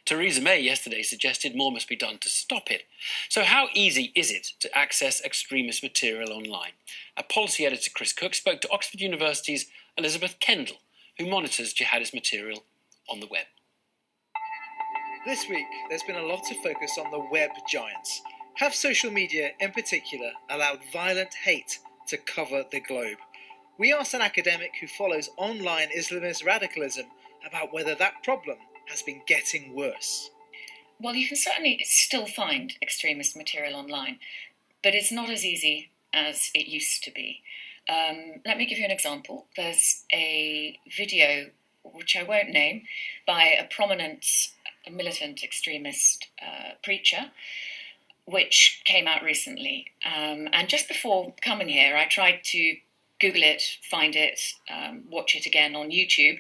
Theresa May yesterday suggested more must be done to stop it. So how easy is it to access extremist material online? Our policy editor Chris Cook spoke to Oxford University's Elisabeth Kendall, who monitors jihadist material on the web. This week, there's been a lot of focus on the web giants. Have social media, in particular, allowed violent hate to cover the globe? We asked an academic who follows online Islamist radicalism about whether that problem has been getting worse. Well, you can certainly still find extremist material online, but it's not as easy as it used to be. Let me give you an example. There's a video, which I won't name, by a prominent militant extremist preacher, which came out recently. And just before coming here, I tried to Google it, find it, watch it again on YouTube,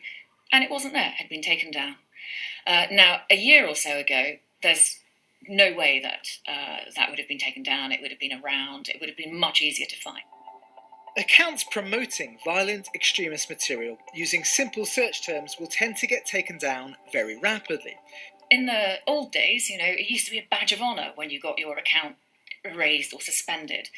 and it wasn't there. It had been taken down. Now, a year or so ago, there's no way that that would have been taken down. It would have been around. It would have been much easier to find. Accounts promoting violent extremist material using simple search terms will tend to get taken down very rapidly. In the old days, it used to be a badge of honour when you got your account erased or suspended.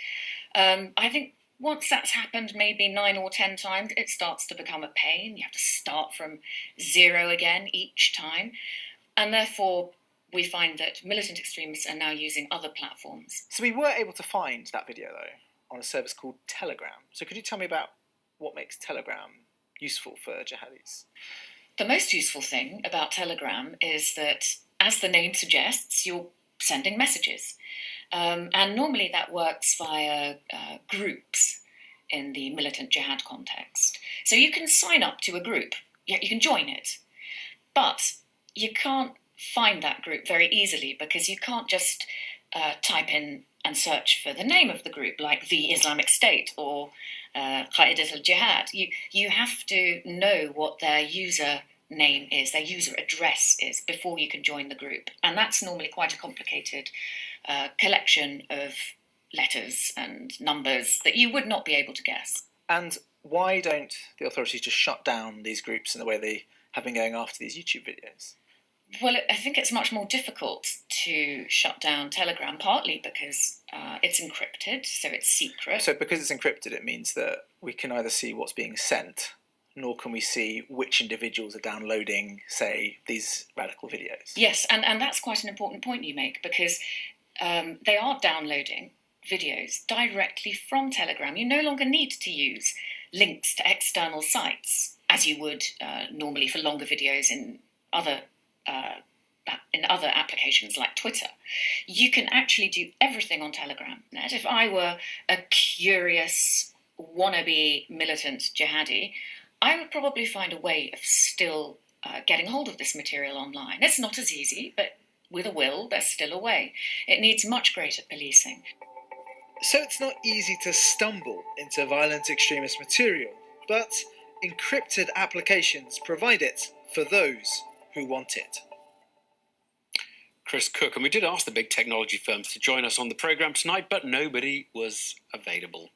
I think once that's happened maybe 9 or 10 times, it starts to become a pain. You have to start from zero again each time. And therefore, we find that militant extremists are now using other platforms. So we were able to find that video, though, on a service called Telegram. So could you tell me about what makes Telegram useful for jihadis? The most useful thing about Telegram is that, as the name suggests, you're sending messages. And normally that works via groups in the militant jihad context. So you can sign up to a group, you can join it, but you can't find that group very easily because you can't just type in and search for the name of the group, like the Islamic State or Qa'idat al-Jihad. You have to know what their user name is, their user address is, before you can join the group. And that's normally quite a complicated collection of letters and numbers that you would not be able to guess. And why don't the authorities just shut down these groups in the way they have been going after these YouTube videos? Well, I think it's much more difficult to shut down Telegram, partly because it's encrypted, so it's secret. So because it's encrypted, it means that we can either see what's being sent, nor can we see which individuals are downloading, say, these radical videos. Yes, and that's quite an important point you make, because they are downloading videos directly from Telegram. You no longer need to use links to external sites, as you would normally for longer videos in other applications like Twitter. You can actually do everything on Telegram. Now, if I were a curious wannabe militant jihadi, I would probably find a way of still getting hold of this material online. It's not as easy, but with a will, there's still a way. It needs much greater policing. So it's not easy to stumble into violent extremist material, but encrypted applications provide it for those who want it. Chris Cook, and we did ask the big technology firms to join us on the programme tonight, but nobody was available.